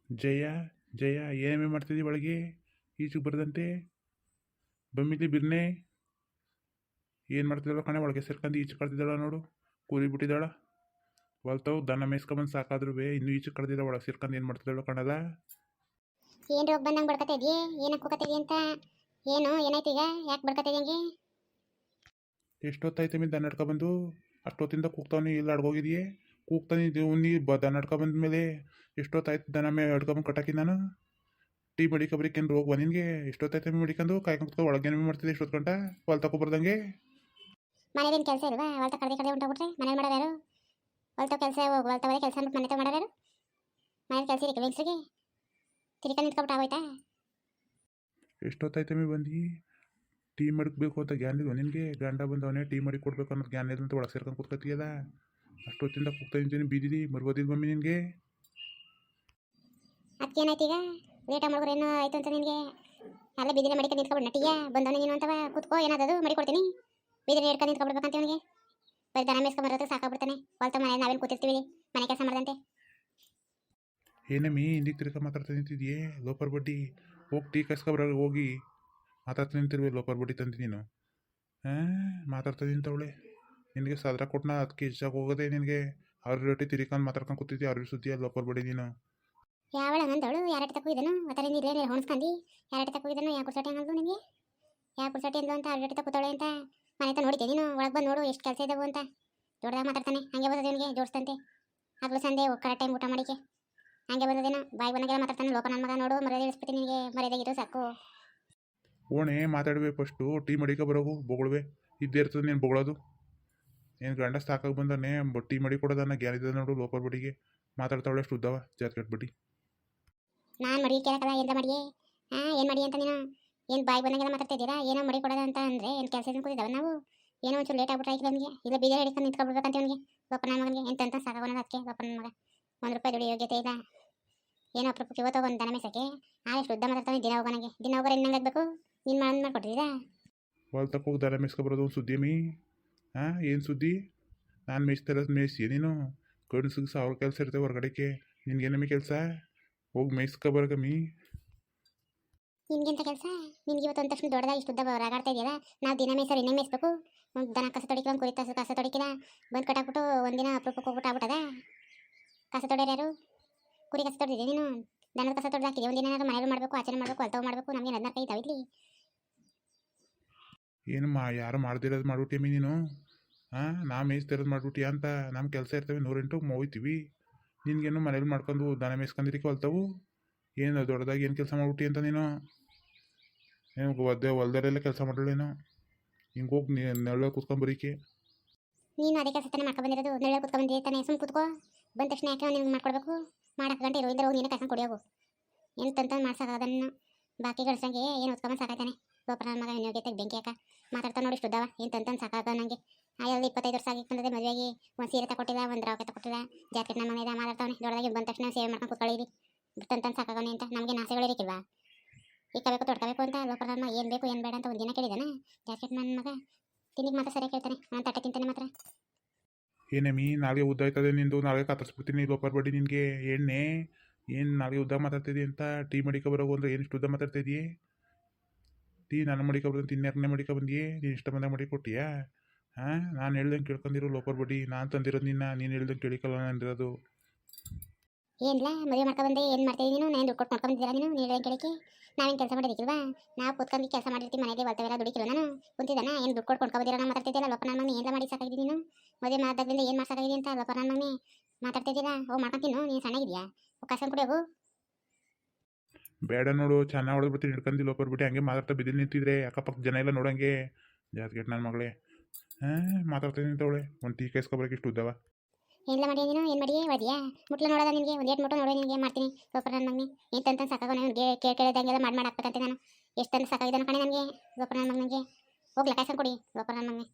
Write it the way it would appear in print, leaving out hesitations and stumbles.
ಜಯ ಜಯ ಏನೇಮೇ ಮಾಡ್ತಿದ್ದಿ ಒಳಗೆ ಈಚೆಗೆ ಬರದಂತೆ ಬಮ್ಮಿಲಿ ಬಿರ್ನೆ ಏನು ಮಾಡ್ತಿದ್ದಾಳ ಕಣೆ ಒಳಗೆ ಸೇರ್ಕೊಂಡು ಈಚೆ ಕಳ್ತಿದ್ದಾಳ ನೋಡು ಕೂರಿ ಬಿಟ್ಟಿದ್ದಾಳ ಹೊಲ್ತಾವು ದನ ಮೇಯ್ಸ್ಕೊಂಬಂದು ಸಾಕಾದ್ರೂ ಇನ್ನೂ ಈಚೆ ಕಳ್ದಿಲ್ಲ ಒಳಗೆ ಸೇರ್ಕೊಂಡು ಏನು ಮಾಡ್ತಿದ್ದಾಳ ಕಣದ ಏನು ರೋಗ ಬಂದಂಗೆ ಬಡ್ಕತಾ ಇದೆಯೇ ಏನಕ್ಕೆ ಹೋಗತ್ತಿದ್ದಿ ಅಂತ ಏನು ಏನಾಯ್ತು ಈಗ ಯಾಕೆ ಬಡ್ಕತಾ ಇದೆಯಂಗೆ ಎಷ್ಟೊತ್ತಾಯ್ತು ಮೀನು ದನ ಬಂದು ಅಷ್ಟೊತ್ತಿಂದ ಕೂಗ್ತಾವನಿ ಇಲ್ಲ ಅಡ್ಗೋಗಿದೆಯೇ ಕೂಗ್ತಾನೆ ನೀ ದನ ಬಂದ ಮೇಲೆ ಎಷ್ಟೊತ್ತಾಯ್ತು ದನ ಮೇ ಅಡ್ಕೊಂಬಂದು ಕಟ್ಟಾಕಿ ನಾನು ಟೀ ಮಡಿಕೊಬ್ರಿಕೇನು ರೋಗ ನಿನಗೆ ಎಷ್ಟೊತ್ತಾಯ್ತು ಮೀನು ಮಡಿಕೊಂಡು ಕಾಯ್ಕೊಂಡು ಒಳಗೇನು ಮಾಡ್ತಿದ್ದೆ ಎಷ್ಟೊತ್ತು ಗಂಟ ಹೊಲ್ ತಗೊಬರ್ದಂಗೆ ಮನೇದೇನು ಕೆಲಸ ಇಲ್ವಾ ಹೊಲ್ತ ಕಡೆ ಹೊಂಟೋಗ್ಬಿಟ್ರೆ ಮನೇಲಿ ಮಾಡೋರು ಯಾರು ಹೊಲ್ತ ಕೆಲಸ ಹೋಗಿ ಹೊಲ್ತವರೆ ಕೆಲಸ ಅಂದ್ಬಿಟ್ಟು ಮನೆ ಮಾಡೋರು ಯಾರು ಮನೇಲಿ ಕೆಲಸ ಇರಕ್ಕೆ ಹೆಂಗ್ಸ್ರಿಗೆ ತಿರ್ಕೊಂಡು ನಿಂತ್ಕೊಬಿಟ್ಟು ಆಗೋಯ್ತಾ ಎಷ್ಟೊತ್ತಾಯ್ತು ಮೀ ಬಂದು ಟೀ ಮಡಗಬೇಕು ಅಂತ ಗ್ಯಾನ್ ಇಲ್ವ ನಿನಗೆ ಗಂಡ ಬಂದವನೇ ಟೀ ಮಾಡಿ ಕೊಡ್ಬೇಕು ಅನ್ನೋದು ಗ್ಯಾನ್ ಇಲ್ಲ ಅಂತ ಒಳಗೆ ಸೇರ್ಕೊಂಡು ಕೂತ್ಕೊತೀಯಲ್ಲ ಅಷ್ಟೊತ್ತಿಂದ ಕೂಗ್ತಾ ನಿಂತೀನಿ ಬೀದಿದಿ ಬರ್ಬೋದಿಲ್ಲ ಮಮ್ಮಿ ನಿನಗೆ ಅದಕ್ಕೇನಾಯ್ತು ಈಗ ಲೇಟ ಮಾಡಿದ್ರೆ ಏನೋ ಆಯ್ತು ಅಂತ ನಿನಗೆ ಅಲ್ಲ ಬೀದಿನ ಮಡಿಕೊಂಡು ನಿಂತ್ಕೊಬಿಟ್ಟು ನಟಿಯ ಬಂದವನೇ ನೀನು ಅಂತವ ಕೂತ್ಕೋ ಏನಾದದು ಮಡಿಕೊಡ್ತೀನಿ ಬೀದಿನ ಹಿಡ್ಕೊಂಡು ನಿಂತ್ಕೊಬಿಡ್ಬೇಕಂತ ಅವನಿಗೆ ಬರೀ ದನ ಮೇಸ್ಕೊಂಬರೋದು ಸಾಕಾಗ್ಬಿಡ್ತಾನೆ ಹೊಲ್ತ ಮನೆ ನಾವೇನು ಕೂತಿರ್ತೀವಿ ಮನೆ ಕೆಲಸ ಮಾಡ್ದಂತೆ ಏನಮ್ಮಿ ಹಿಂದಿಗೆ ತಿರ್ಗ ಮಾತಾಡ್ತಾ ನಿಂತಿದ್ಯೇ ಲೋಪರ್ ಬಡ್ಡಿ ಹೋಗಿ ಟೀ ಕಾಯಿಸ್ಕೊಬ್ರ ಹೋಗಿ ಮಾತಾಡ್ತಾ ನಿಂತಿರ್ಬೇಕು ಲೋಪರ್ ಬಡ್ಡಿ ತಂದು ನೀನು ಹಾಂ ಮಾತಾಡ್ತಾ ನಿಂತವಳೆ ನಿನಗೆ ಸದ್ರ ಕೊಟ್ಟನ ಅದಕ್ಕೆ ಇಷ್ಟ ಹೋಗೋದೆ ನಿನಗೆ ಅವ್ರ ರೇಟಿ ತಿರ್ಕೊಂಡು ಮಾತಾಡ್ಕೊಂಡು ಕೂತಿದ್ದೆ ಅವ್ರ ಸುದ್ದಿ ಲೋಪರ್ ಬಡ್ಡಿ ನೀನು ಯಾವಳ ನಂದವಳು ಯಾರಟ್ಟ ತಕ್ಕೋಗಿದನು ಆ ಥರ ನೀರು ಹೊಣ್ಸ್ಕೊಂಡು ಯಾರಟ್ಟ ತಕ್ಕೋಗಿದನು ಯಾಕೆ ಕುರ್ಸಾಟಿ ಹಂಗಲ್ದು ನಿಮಗೆ ಯಾಕೆ ಕುರ್ಸಾಟಿ ಅಂದ್ಲು ಅಂತ ಅವ್ರ ಕೂತವಳೆ ಅಂತ ಮನೆ ಹತ್ರ ನೋಡಿದ್ದೆ ನೀನು ಒಳಗೆ ಬಂದು ನೋಡು ಎಷ್ಟು ಕೆಲಸ ಇದ್ದಾವು ಅಂತ ದೊಡ್ಡದಾಗ ಮಾತಾಡ್ತಾನೆ ಹಂಗೆ ಬರ್ತದೆ ನಿನಗೆ ಜೋಡಿಸ್ತಂತೆ ಆಗ್ಲೂ ಸಂದೆ ಕರೆಕ್ಟ್ ಟೈಮ್ ಊಟ ಮಾಡಿಕೆ ಹಂಗೆ ಬಂದದೇನೋ ಬಾಯಿ ಬಂದಾಗೆಲ್ಲ ಮಾತಾಡ್ತಾನೆ ಲೋಕ ನನ್ನ ಮಗ ನೋಡು ಮರ್ಯಾದೆ ಇಳಿಸ್ಬಿಟ್ಟು ನಿನಗೆ ಮರ್ಯಾದಾಗಿರೋ ಸಾಕು ಓಣೆ ಮಾತಾಡ್ಬೇಕು ಫಸ್ಟು ಟೀ ಮಡಿಕ ಬರೋಗು ಬೊಗಳುವೆ ಇದ್ದೇ ಇರ್ತದೆ ನೀನು ಬೊಗಳೋದು ಏನು ಗಂಡ ಸಾಕಾಗಿ ಬಂದಾನೆ ಟೀ ಮಡಿ ಕೊಡೋದನ್ನ ಗ್ಯಾನಿದೆ ನೋಡು ಲೋಪರ್ ಬಡ್ಡಿಗೆ ಮಾತಾಡ್ತಾವಳೆ ಅಷ್ಟು ಉದ್ದವ ಜಾತ್ಕಟ್ ಬಡ್ಡಿ ನಾನು ಮಡಿ ಕೇಳಕ್ಕಲ್ಲ ಎಂತ ಮಾಡಿಯೇ ಏನು ಮಾಡಿ ಅಂತ ನೀನು ಏನು ಬಾಯಿ ಬಂದಾಗೆಲ್ಲ ಮಾತಾಡ್ತಾ ಇದ್ದೀರಾ ಏನೋ ಮಡಿ ಕೊಡೋದು ಅಂತ ಅಂದರೆ ಏನು ಕೆಲಸ ಕೂತಿದ್ದಾವೆ ನಾವು ಏನೋ ಒಂಚೂರು ಲೇಟ್ ಆಗ್ಬಿಟ್ರೆ ಆಯ್ತು ನನಗೆ ಇಲ್ಲ ಬೀದಿಗೆ ಹಿಡ್ಕೊಂಡು ನಿಂತ್ಕೊಬಿಡ್ಬೇಕಂತ ಅವನಿಗೆ ಲೋಪನ ಮಗನಿಗೆ ಎಂತ ಸಾಕಾಗೋಣ ಅದಕ್ಕೆ ಲೋಪನ ಮಗ ₹1 ದುಡಿ ಯೋಗ್ಯತೆ ಇಲ್ಲ ಏನೋ ಅಪ್ರೂಪಕ್ಕೆ ಇವತ್ತು ಒಂದು ದನ ಮೇಸಕ್ಕೆ ಎಷ್ಟು ಉದ್ದ ಮಾತಾಡ್ತಾನೆ ದಿನ ಹೋಗೋಣಗೆ ದಿನ ಹೋಗೋರು ಇನ್ನಂಗೆ ಆಗಬೇಕು ನೀನು ಮಾಡ್ಕೊಟ್ಟಿದ್ದೀರಾ ಹೊಲ್ ತಕ್ಕೋಗಿ ದನ ಮೇಯ್ಸ್ಕೊಬರೋದು ಒಂದು ಸುದ್ದಿ ಮೀ ಹಾಂ ಏನು ಸುದ್ದಿ ನಾನು ಮೇಯ್ಸ್ತಾರದು ಮೇಯ್ಸಿ ನೀನು ಗಂಡಸಿಗೆ 1000 ಕೆಲಸ ಇರ್ತವೆ ಹೊರಗಡೆಗೆ ನಿನ್ಗೇನಮ್ಮಿ ಕೆಲಸ ಹೋಗಿ ಮೇಯ್ಸ್ಕೊಬರಗಮ್ಮಿ ನಿನ್ಗೆಂತ ಕೆಲಸ ನಿನ್ಗೆ ಇವತ್ತು ಒಂದು ತಕ್ಷಣ ದೊಡ್ಡದಾಗಿ ಇಷ್ಟು ಉದ್ದ ರಾಗಾಡ್ತಾ ಇದೆಯಲ್ಲ ನಾವು ದಿನ ಮೇಯ್ಸೋರು ಇನ್ನೇ ಮೇಯ್ಸ್ಬೇಕು ಒಂದು ದನ ಕಸ ತೊಡಿಕಿಲ್ಲ ಒಂದು ಕುರಿ ಕಸ ತೊಡಿಕಿಲ್ಲ ಬಂದು ಕಟ್ಟಾಕ್ಬಿಟ್ಟು ಒಂದಿನ ಅಪ್ರೂಪಕ್ಕೆ ಹೋಗ್ಬಿಟ್ಟು ಆಗ್ಬಿಟ್ಟದ ಕಸ ತೊಡ್ಯಾರು ಯಾರು ಕುರಿ ಕಸ ತೊಡ್ದಿದ್ದೆ ನೀನು ದನದ ಕಸ ತೊಡ್ದು ಹಾಕಿದೆ ಒಂದಿನ ಏನಾದ್ರು ಮನೇಲಿ ಮಾಡಬೇಕು ಆಚರಣೆ ಮಾಡಬೇಕು ಅಲ್ತಾವು ಮಾಡಬೇಕು ನಮಗೆ 14 ಇದ್ದಾವೆ ಇಲ್ಲಿ ಏನು ಯಾರು ಮಾಡ್ದಿರೋದು ಮಾಡ್ಬಿಟ್ಟಿಯಮ್ಮಿ ನೀನು ಹಾಂ ನಾ ಮೇಯ್ಸ್ತಿರೋದು ಮಾಡ್ಬಿಟ್ಟಿ ಅಂತ ನಮ್ಮ ಕೆಲಸ ಇರ್ತವೆ 108 ಹೋಯ್ತೀವಿ ನಿನ್ಗೇನು ಮನೇಲಿ ಮಾಡ್ಕೊಂಡು ದನ ಮೇಯ್ಸ್ಕೊಂಡಿರಿಕೆ ಹೊಲ್ತಾವು ಏನು ದೊಡ್ಡದಾಗಿ ಏನು ಕೆಲಸ ಮಾಡ್ಬಿಟ್ಟಿ ಅಂತ ನೀನು ಏನು ಹೊಲ್ದರೆಲ್ಲ ಕೆಲಸ ಮಾಡಲೇನು ಹಿಂಗೆ ಹೋಗಿ ನೆರಳು ಕೂತ್ಕೊಂಬರಿಕೆ ನೀನು ಅದೇ ಕೆಲಸ ತಾನೇ ಮಾಡ್ಕೊಂಡು ಬಂದಿರೋದು ನೆರಳು ಕೂತ್ಕೊಂಡು ಬಂದಿರ್ತಾನೆ ಸುಮ್ಮನೆ ಕೂತ್ಕೋ ಬಂದ ತಕ್ಷಣ ಯಾಕೆ ನಿನ್ಗೆ ಮಾಡ್ಕೊಡ್ಬೇಕು ಮಾಡಕ್ಕೆ ಗಂಟೆ ಇರೋ ಇದ್ರೆ ಹೋಗಿ ನೀನು ಕಾಯ್ಕೊಂಡು ಕುಡಿಯೋಗು ಏನು ತಂತ ಮಾಡ್ಸೋದನ್ನು ಬಾಕಿ ಗಳಿಸಂಗೆ ಏನು ಹೊತ್ಕೊಂಬಂದು ಸಾಕಾಯ್ತಾನೆ ಗೋಪುರ ಮಗ ವಿನಿಯೋಗತೆ ಬೆಂಕಿ ಹಾಕ ಮಾತಾಡ್ತಾ ನೋಡಿ ಇಷ್ಟುದ್ದವ ಏನು ತಂತಂದು ಸಾಕಾಗ ನನಗೆ ಆಯಲ್ಲ 25 ವರ್ಷ ಆಗಿ ಬಂದದೆ ಮದುವೆಗೆ ಒಂದು ಸೀರೆ ತಗೊಟ್ಟಿಲ್ಲ ಒಂದು ರಾವಕೆ ತಗೊಟ್ಟಿಲ್ಲ ಜಾಕೆಟ್ ನಮ್ಮ ಮನೆಯಿಂದ ಮಾತಾಡ್ತಾವನೆ ದೊಡ್ಡದಾಗಿ ಬಂದ ತಕ್ಷಣ ಸೇವೆ ಮಾಡ್ಕೊಂಡು ಕೂತ್ಕೊಳ್ಳಿರಿ ತಂತಂದು ಸಾಕಾಗವನೆ ಅಂತ ನಮಗೆ ನಾಸೆಗಳಿರಿಕಿಲ್ವಾ ಇಕ್ಕಬೇಕು ತೊಡ್ಕೋಬೇಕು ಅಂತ ಲೋಕರ ಮಗ ಏನು ಬೇಕು ಏನು ಬೇಡ ಅಂತ ಒಂದು ದಿನ ಕೇಳಿದಾನೆ ಜಾಕೆಟ್ ನನ್ನ ಮಗ ತಿನ್ನಿಗೆ ಮಾತ್ರ ಸರಿಯಾಗಿ ಕೇಳ್ತಾನೆ ನಾನು ತಟ್ಟೆ ತಿಂತಾನೆ ಮಾತ್ರ ಏನೇಮಿ ನಾಳೆ ಉದ್ದಾಯ್ತದೆ ನಿಂದು ನಾಳೆ ಕತ್ತರಿಸ್ಬಿಡ್ತೀನಿ ಲೋಪರ್ ಬಡ್ಡಿ ನಿನಗೆ ಎಣ್ಣೆ ಏನು ನಾಳೆ ಉದ್ದ ಮಾತಾಡ್ತಿದ್ದಿ ಅಂತ ಟೀ ಮಡಿಕೊಬರೋಗು ಅಂದ್ರೆ ಏನು ಇಷ್ಟು ಉದ್ದ ಮಾತಾಡ್ತಿದ್ದಿ ಟೀ ನಾನು ಮಡಿಕೊಬರೋದು ಇನ್ಯಾರನ್ನೇ ಮಡಿಕೊಬಂದಿಯೇ ನೀನು ಇಷ್ಟ ಬಂದಾಗ ಮಡಿ ಕೊಟ್ಟಿಯಾ ಹಾಂ ನಾನು ಹೇಳ್ದಂಗೆ ಕೇಳ್ಕೊಂಡಿರೋ ಲೋಪರ್ ಬಡ್ಡಿ ನಾನು ತಂದಿರೋದು ನೀನು ಹೇಳ್ದಂಗೆ ಕೇಳಿಕಲ್ಲ ಅಂದಿರೋದು ಏನಿಲ್ಲ ಮದುವೆ ಮಾಡ್ಕೊಂಡ್ಬಂದೆ ಏನು ಮಾಡ್ತೀವಿ ನೀನು ನಾನು ದುಡ್ಡು ಕೊಟ್ಟು ಮಾಡ್ಕೊಂಡ್ಬಂದಿದ್ದೀರಾ ನೀನು ಹೇಳೋದು ಕೇಳಿಕೆ ನಾವೇನು ಕೆಲಸ ಮಾಡಿರ್ಕಿಲ್ವಾ ನಾವು ಕೂತ್ಕೊಂಡು ಕೆಲಸ ಮಾಡಿರ್ತೀವಿ ಮನೆಗೆ ಹೊಲ್ತವೆಲ್ಲ ದುಡಿಕಿಲ್ಲ ನಾನು ಕುಂತಿದ್ದಾನ ಏನು ದುಡ್ಡು ಕೊಟ್ಟು ಕೊಂಡ್ಕೊಬಂದಿರೋ ನಾನು ಮಾತಾಡ್ತಿದ್ದಿಲ್ಲ ಲೋಪ ನನ್ನ ಮನೆ ಏನು ಮಾಡಿ ಸಾಕಾಗಿದ್ದೀನಿ ನೀನು ಮದುವೆ ಮಾಡಿದಾಗಲಿಂದ ಏನು ಮಾಡ್ಸಾಕಾಗಿದೆ ಅಂತ ಲೋಪ ನನ್ನ ಮನೆ ಮಾತಾಡ್ತಿದ್ದೀರಾ ಓ ಮಾಡ್ಕೊತೀನು ನೀನು ಸಣ್ಣಗಿದ್ಯಾ ಕಸನ್ ಕುಡಿಯೋಗು ಬೇಡ ನೋಡು ಚೆನ್ನಾಗಿ ಹೊಡೆದ್ಬಿಡ್ತೀನಿ ಹಿಡ್ಕೊಂಡು ಲೋಪರ್ ಬಿಟ್ಟು ಹಂಗೆ ಮಾತಾಡ್ತಾ ಬಿದ್ದಿದ್ದು ನಿಂತಿದ್ರೆ ಅಕ್ಕಪಕ್ಕ ಜನ ಎಲ್ಲ ನೋಡಂಗೆ ಜಾತ್ಗೆಟ್ ನನ್ನ ಮಗಳೇ ಹಾಂ ಮಾತಾಡ್ತಾ ನಿಂತವಳೆ ಒಂದು ಟೀ ಕಾಯಿಸ್ಕೊಬರಕ್ಕೆ ಇಷ್ಟು ಉದ್ದವ ಎಲ್ಲ ಮಾಡಿ ನೀನು ಏನು ಮಾಡಿ ಒದಿಯಾ ಮುಟ್ಲು ನೋಡೋದ ನಿನಗೆ ಒಂದು 8 ಮುಟ್ಟು ನೋಡೋ ನಿನಗೆ ಮಾಡ್ತೀನಿ ಲೋಪರ್ ನನ್ನ ಮಗನೇ ಏನು ತಂತ ಸಾಕಾಗೋ ನನಗೆ ಕೇಳಿದಂಗೆಲ್ಲ ಮಾಡಿ ಹಾಕ್ಬೇಕಂತೆ ನಾನು ಎಷ್ಟು ತಂದು ಸಾಕಾಗಿದ್ದಾನೆ ಕಣೆ ನನಗೆ ಲೋಪರ್ ನನ್ನ ಮಗನಿಗೆ ಹೋಗ್ಲಾ ಕಾಯ್ಸ್ಕೊಂಡು ಕೊಡಿ ಲೋಪರ್ ನನ್ನ ಮಗನೇ